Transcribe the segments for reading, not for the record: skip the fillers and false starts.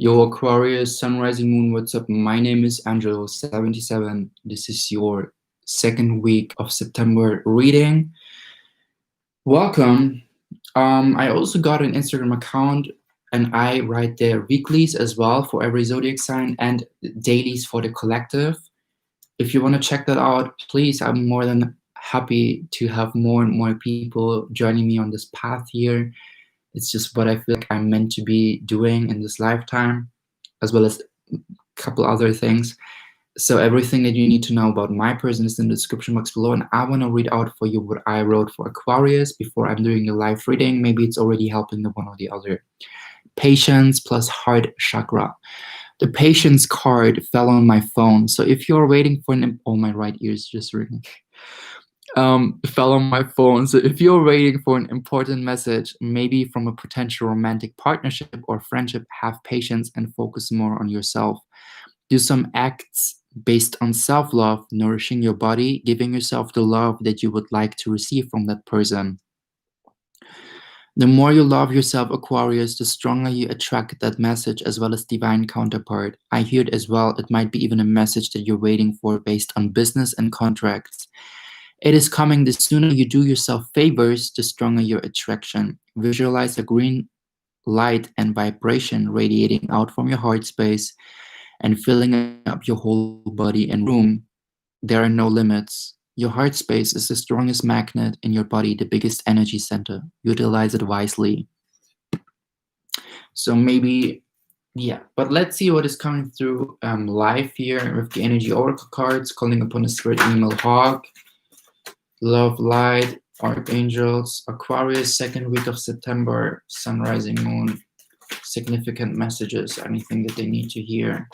Yo, Aquarius, Sun, Rising Moon, what's up? My name is Angelo, 77. This is your second week of September reading. Welcome. I also got an Instagram account and I write there weeklies as well for every zodiac sign and dailies for the collective. If you want to check that out, please, I'm more than happy to have more and more people joining me on this path here. It's just what I feel like I'm meant to be doing in this lifetime, as well as a couple other things. So everything that you need to know about my person is in the description box below, and I want to read out for you what I wrote for Aquarius before I'm doing a live reading. Maybe it's already helping the one or the other. Patience plus heart chakra. The patience card fell on my phone. So if you're waiting for oh, my right ear is just ringing. Fell on my phone. So if you're waiting for an important message, maybe from a potential romantic partnership or friendship, have patience and focus more on yourself. Do some acts based on self-love, nourishing your body, giving yourself the love that you would like to receive from that person. The more you love yourself, Aquarius, the stronger you attract that message as well as divine counterpart. I hear it as well. It might be even a message that you're waiting for based on business and contracts. It is coming. The sooner you do yourself favors, the stronger your attraction. Visualize a green light and vibration radiating out from your heart space and filling up your whole body and room. There are no limits. Your heart space is the strongest magnet in your body, the biggest energy center. Utilize it wisely. So maybe, yeah, but let's see what is coming through live here with the energy oracle cards, calling upon the spirit animal hog. Love, light, archangels, Aquarius, second week of September, sun, rising, moon, significant messages, anything that they need to hear.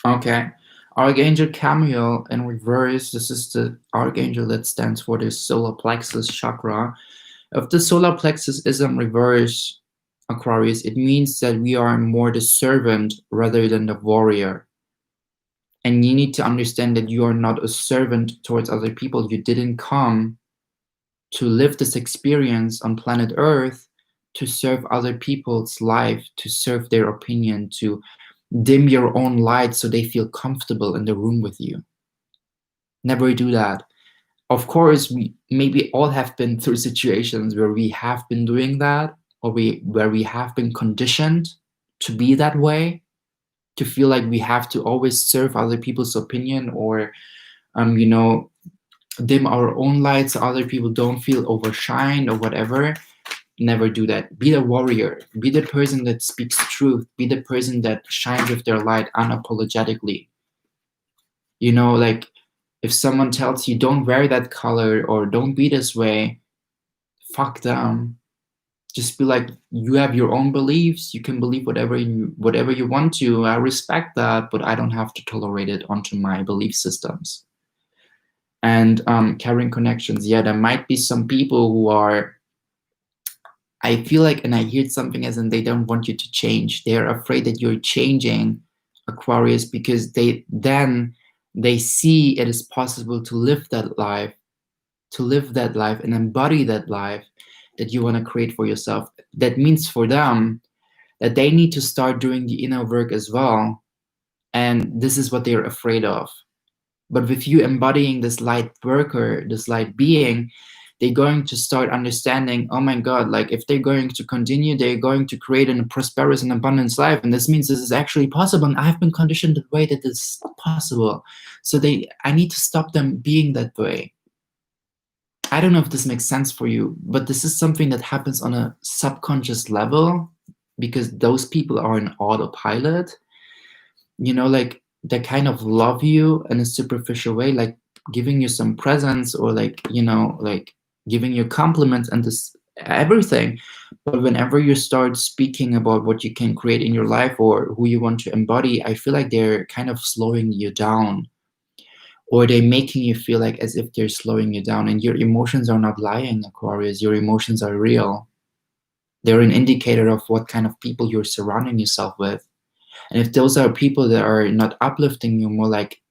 Okay, Archangel Camiel in reverse. This is the archangel that stands for the solar plexus chakra. If the solar plexus is in reverse, Aquarius, it means that we are more the servant rather than the warrior. And you need to understand that you are not a servant towards other people. You didn't come to live this experience on planet Earth to serve other people's life, to serve their opinion, to dim your own light so they feel comfortable in the room with you. Never do that. Of course, we maybe all have been through situations where we have been doing that, or where we have been conditioned to be that way, to feel like we have to always serve other people's opinion, or dim our own lights so other people don't feel overshined or whatever. Never do that. Be the warrior. Be the person that speaks truth. Be the person that shines with their light unapologetically. Like if someone tells you don't wear that color or don't be this way, fuck them. Just be like, you have your own beliefs. You can believe whatever you want to. I respect that, but I don't have to tolerate it onto my belief systems. And carrying connections. Yeah, there might be some people who are, I feel like, and I hear something as in they don't want you to change. They're afraid that you're changing, Aquarius, because they see it is possible to live that life and embody that life that you want to create for yourself. That means for them that they need to start doing the inner work as well. And this is what they're afraid of. But with you embodying this light worker, this light being, they're going to start understanding, oh my God, like if they're going to continue, they're going to create a prosperous and abundance life. And this means this is actually possible. And I've been conditioned the way that this is not possible. So I need to stop them being that way. I don't know if this makes sense for you, but this is something that happens on a subconscious level because those people are in autopilot. Like they kind of love you in a superficial way, like giving you some presents or like giving you compliments and this everything. But whenever you start speaking about what you can create in your life or who you want to embody, I feel like they're kind of slowing you down. Or they're making you feel like as if they're slowing you down. And your emotions are not lying, Aquarius. Your emotions are real. They're an indicator of what kind of people you're surrounding yourself with. And if those are people that are not uplifting you, more like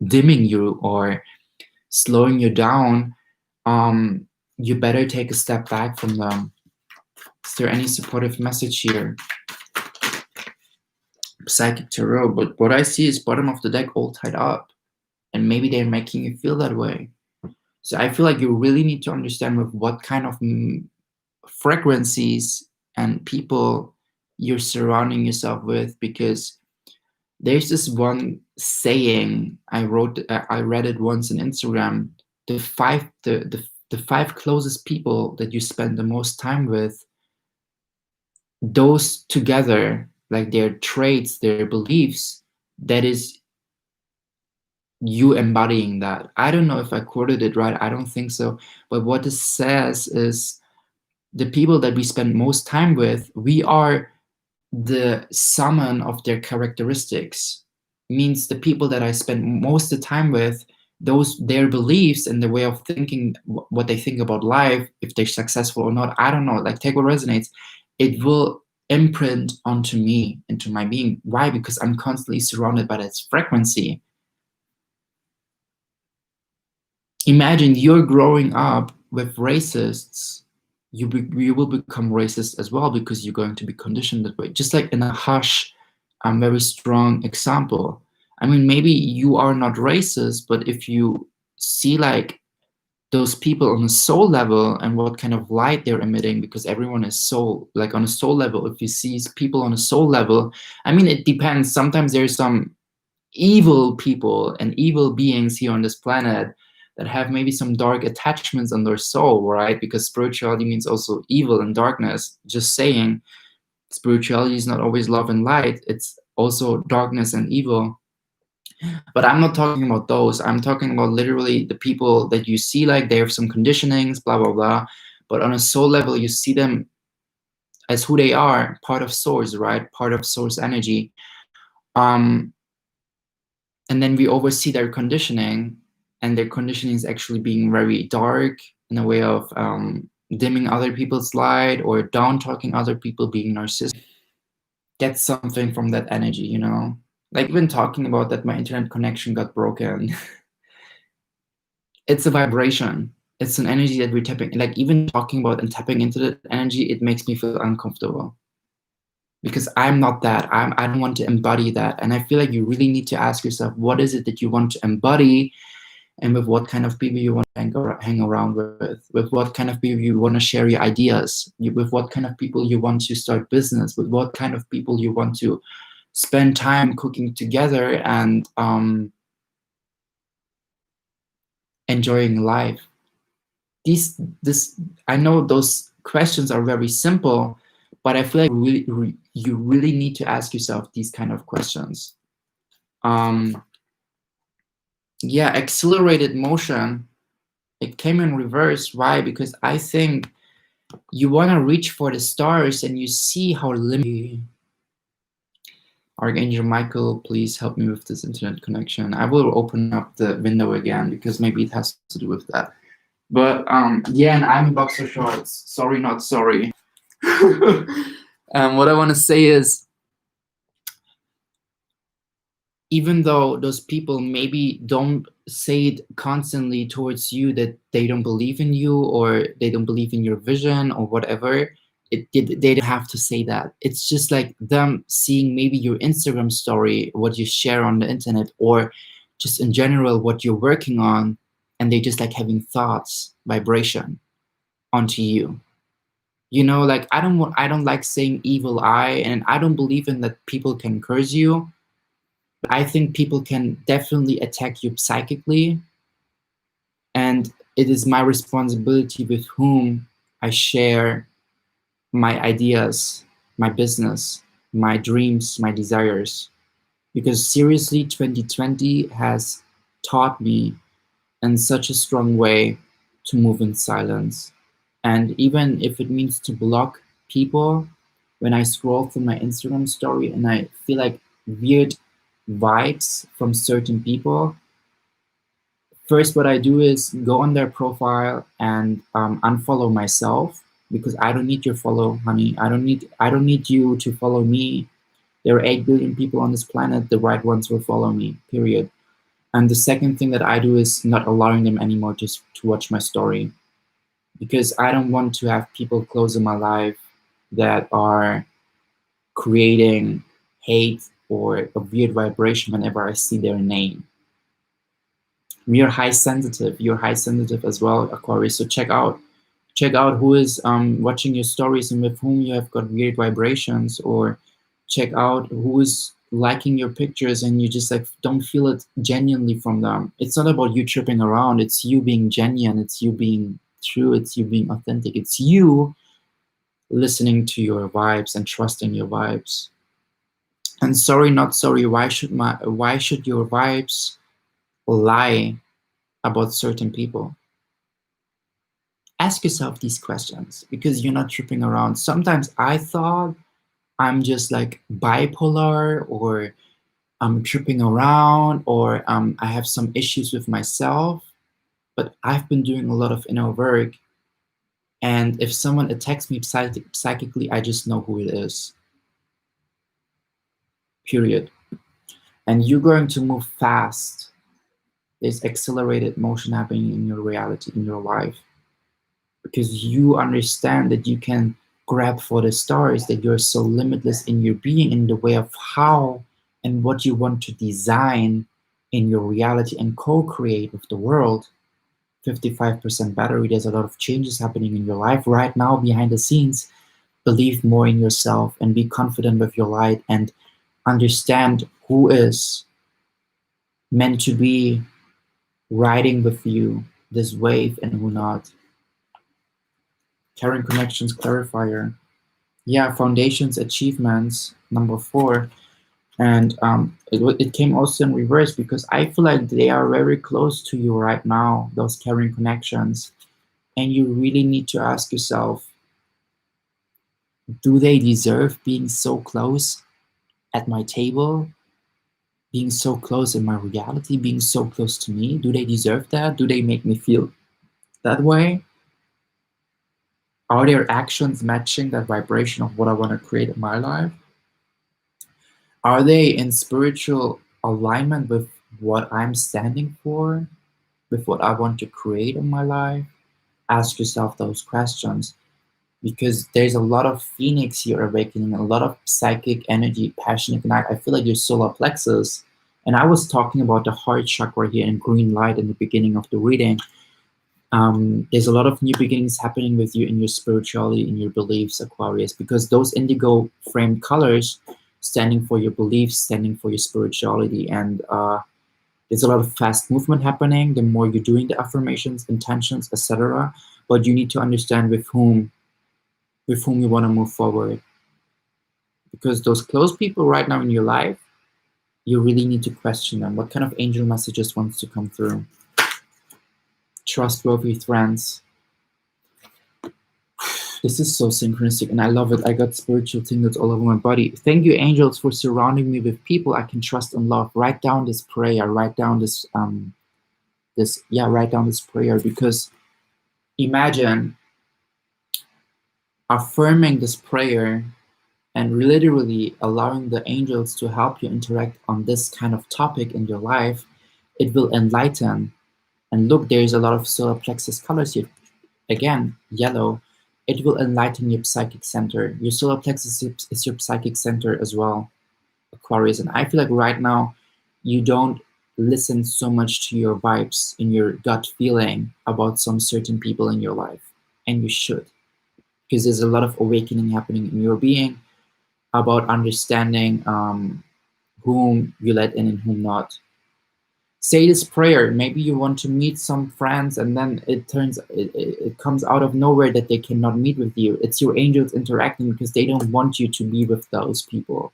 dimming you or slowing you down, you better take a step back from them. Is there any supportive message here? Psychic tarot, but what I see is bottom of the deck all tied up, and maybe they're making you feel that way. So I feel like you really need to understand with what kind of frequencies and people you're surrounding yourself with, because there's this one saying I read it once on Instagram. The five closest people that you spend the most time with, those together, like their traits, their beliefs, that is you embodying that. I don't know if I quoted it right. I don't think so. But what this says is the people that we spend most time with, we are the summon of their characteristics. Means the people that I spend most of the time with, their beliefs and the way of thinking, what they think about life, if they're successful or not, I don't know, like take what resonates, it will imprint onto me, into my being. Why? Because I'm constantly surrounded by that frequency. Imagine you're growing up with racists, you will become racist as well, because you're going to be conditioned that way. Just like in a harsh, very strong example. I mean, maybe you are not racist, but if you see like those people on a soul level and what kind of light they're emitting, because everyone is soul, like on a soul level, if you see people on a soul level, I mean, it depends. Sometimes there's some evil people and evil beings here on this planet that have maybe some dark attachments on their soul, right? Because spirituality means also evil and darkness. Just saying, spirituality is not always love and light. It's also darkness and evil. But I'm not talking about those. I'm talking about literally the people that you see like they have some conditionings, blah, blah, blah. But on a soul level, you see them as who they are, part of source, right? Part of source energy. And then we oversee their conditioning, and their conditioning is actually being very dark in a way of dimming other people's light or down talking other people, being narcissistic. Get something from that energy, you know? Like even talking about that my internet connection got broken. It's a vibration. It's an energy that we're tapping. Like even talking about and tapping into that energy, it makes me feel uncomfortable. Because I'm not that. I don't want to embody that. And I feel like you really need to ask yourself, what is it that you want to embody, and with what kind of people you want to hang around with what kind of people you want to share your ideas, with what kind of people you want to start business, with what kind of people you want to spend time cooking together and enjoying life. I know those questions are very simple, but I feel like you really need to ask yourself these kind of questions. Yeah, accelerated motion. It came in reverse. Why? Because I think you want to reach for the stars and you see how limited. Archangel Michael, please help me with this internet connection. I will open up the window again because maybe it has to do with that. But yeah, and I'm in boxer shorts. Sorry, not sorry. What I want to say is, even though those people maybe don't say it constantly towards you that they don't believe in you or they don't believe in your vision or whatever, they don't have to say that. It's just like them seeing maybe your Instagram story, what you share on the internet, or just in general what you're working on, and they just like having thoughts, vibration onto you. You know, like I don't like saying evil eye, and I don't believe in that people can curse you. I think people can definitely attack you psychically, and it is my responsibility with whom I share my ideas, my business, my dreams, my desires. Because seriously, 2020 has taught me in such a strong way to move in silence. And even if it means to block people, when I scroll through my Instagram story and I feel like weird vibes from certain people, first what I do is go on their profile and unfollow myself, because I don't need your follow, honey. I don't need you to follow me. There are 8 billion people on this planet. The right ones will follow me, period. And the second thing that I do is not allowing them anymore just to watch my story, because I don't want to have people close in my life that are creating hate or a weird vibration whenever I see their name. You're high sensitive. You're high sensitive as well, Aquarius. So check out who is watching your stories and with whom you have got weird vibrations, or check out who is liking your pictures and you just like don't feel it genuinely from them. It's not about you tripping around. It's you being genuine. It's you being true. It's you being authentic. It's you listening to your vibes and trusting your vibes. And sorry, not sorry. Why should your vibes lie about certain people? Ask yourself these questions because you're not tripping around. Sometimes I thought I'm just like bipolar, or I'm tripping around, or I have some issues with myself, but I've been doing a lot of inner work. And if someone attacks me psychically, I just know who it is. Period. And you're going to move fast. There's accelerated motion happening in your reality, in your life, because you understand that you can grab for the stars, that you're so limitless in your being, in the way of how and what you want to design in your reality and co-create with the world. 55% battery. There's a lot of changes happening in your life right now behind the scenes. Believe more in yourself and be confident with your light, and understand who is meant to be riding with you this wave and who not. Caring connections clarifier. Yeah, foundations, achievements, number 4. And it came also in reverse, because I feel like they are very close to you right now, those caring connections. And you really need to ask yourself, do they deserve being so close at my table, being so close in my reality, being so close to me? Do they deserve that? Do they make me feel that way? Are their actions matching that vibration of what I want to create in my life? Are they in spiritual alignment with what I'm standing for, with what I want to create in my life? Ask yourself those questions, because there's a lot of phoenix here awakening, a lot of psychic energy, passionate night. I feel like your solar plexus, and I was talking about the heart chakra here in green light in the beginning of the reading. There's a lot of new beginnings happening with you in your spirituality, in your beliefs, Aquarius, because those indigo framed colors standing for your beliefs, standing for your spirituality, and there's a lot of fast movement happening the more you're doing the affirmations, intentions, etc. But you need to understand with whom you want to move forward, because those close people right now in your life, you really need to question them. What kind of angel messages wants to come through? Trustworthy friends. This is so synchronistic and I love it. I got spiritual tingles all over my body. Thank you, angels, for surrounding me with people I can trust and love. Write down this prayer. Write down this prayer, because imagine affirming this prayer and literally allowing the angels to help you interact on this kind of topic in your life. It will enlighten. And look, there's a lot of solar plexus colors here. Again, yellow. It will enlighten your psychic center. Your solar plexus is your psychic center as well, Aquarius. And I feel like right now you don't listen so much to your vibes and your gut feeling about some certain people in your life. And you should, because there's a lot of awakening happening in your being about understanding whom you let in and whom not. Say this prayer. Maybe you want to meet some friends and then it comes out of nowhere that they cannot meet with you. It's your angels interacting because they don't want you to be with those people.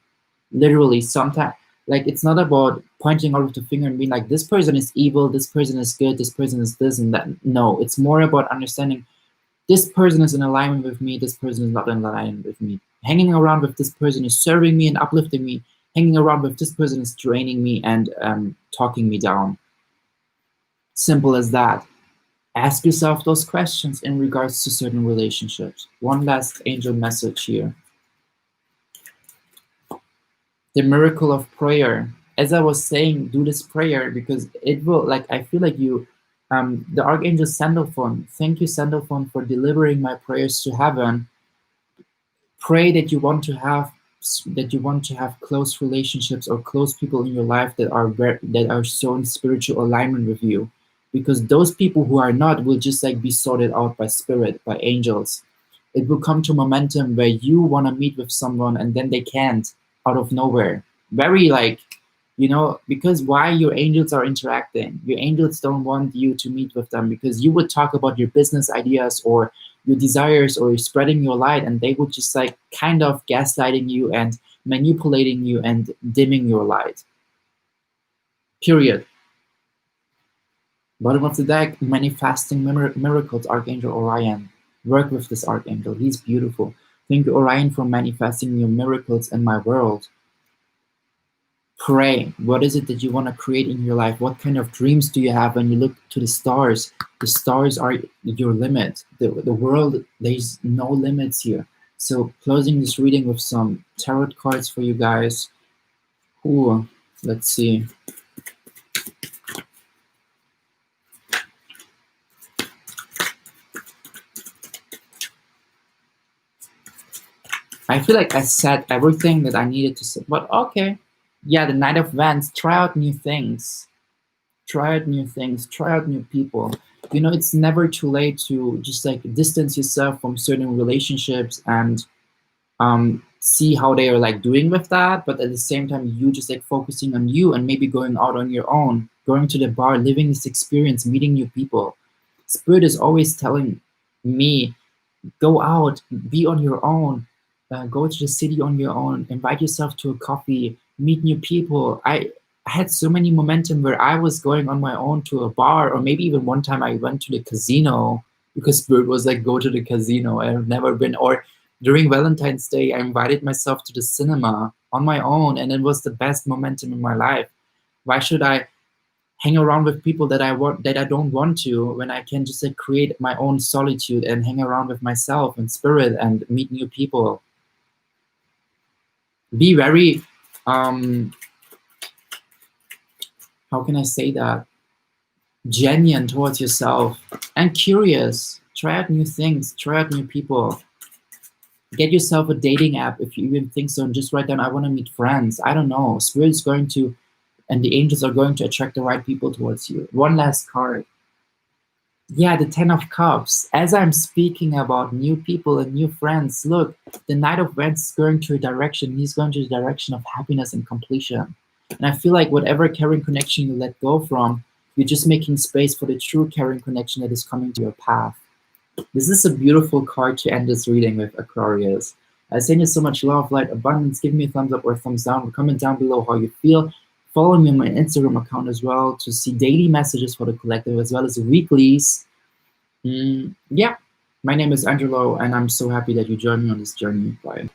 Literally, sometimes, like, it's not about pointing out with the finger and being like, this person is evil, this person is good, this person is this and that. No, it's more about understanding this person is in alignment with me, this person is not in alignment with me. Hanging around with this person is serving me and uplifting me. Hanging around with this person is draining me and talking me down. Simple as that. Ask yourself those questions in regards to certain relationships. One last angel message here. The miracle of prayer. as I was saying, do this prayer because it will, like, I feel like you, the Archangel Sandalphon, thank you, Sandalphon, for delivering my prayers to heaven. Pray that you want to have close relationships or close people in your life that are that are so in spiritual alignment with you, because those people who are not will just like be sorted out by spirit, by angels. It will come to momentum where you want to meet with someone and then they can't, out of nowhere. Very like, because why your angels are interacting. Your angels don't want you to meet with them because you would talk about your business ideas or your desires or spreading your light, and they would just like kind of gaslighting you and manipulating you and dimming your light. Period. Bottom of the deck, manifesting miracles, Archangel Orion. Work with this Archangel. He's beautiful. Thank you, Orion, for manifesting your miracles in my world. Pray. What is it that you want to create in your life? What kind of dreams do you have when you look to the stars? The stars are your limit. The world, there's no limits here. So closing this reading with some tarot cards for you guys. Ooh, let's see. I feel like I said everything that I needed to say, but okay. Yeah, the Knight of Wands. Try out new things. Try out new things. Try out new people. It's never too late to just like distance yourself from certain relationships and see how they are like doing with that. But at the same time, you just like focusing on you and maybe going out on your own, going to the bar, living this experience, meeting new people. Spirit is always telling me, go out, be on your own, go to the city on your own, invite yourself to a coffee, meet new people. I had so many momentum where I was going on my own to a bar, or maybe even one time I went to the casino because Spirit was like, go to the casino. I've never been. Or during Valentine's Day, I invited myself to the cinema on my own, and it was the best momentum in my life. Why should I hang around with people that I don't want to, when I can just like create my own solitude and hang around with myself and Spirit and meet new people? Be very how can I say that? Genuine towards yourself and curious. Try out new things, try out new people. Get yourself a dating app if you even think so, and just write down, I want to meet friends. I don't know. Spirit is going to, and the angels are going to attract the right people towards you. One last card. Yeah, the Ten of Cups. As I'm speaking about new people and new friends, look, the Knight of Wands is going to a direction. He's going to the direction of happiness and completion. And I feel like whatever caring connection you let go from, you're just making space for the true caring connection that is coming to your path. This is a beautiful card to end this reading with, Aquarius. I send you so much love, light, abundance. Give me a thumbs up or a thumbs down. Comment down below how you feel. Follow me on my Instagram account as well to see daily messages for the collective as well as weeklies. Yeah, my name is Angelo, and I'm so happy that you joined me on this journey. Bye.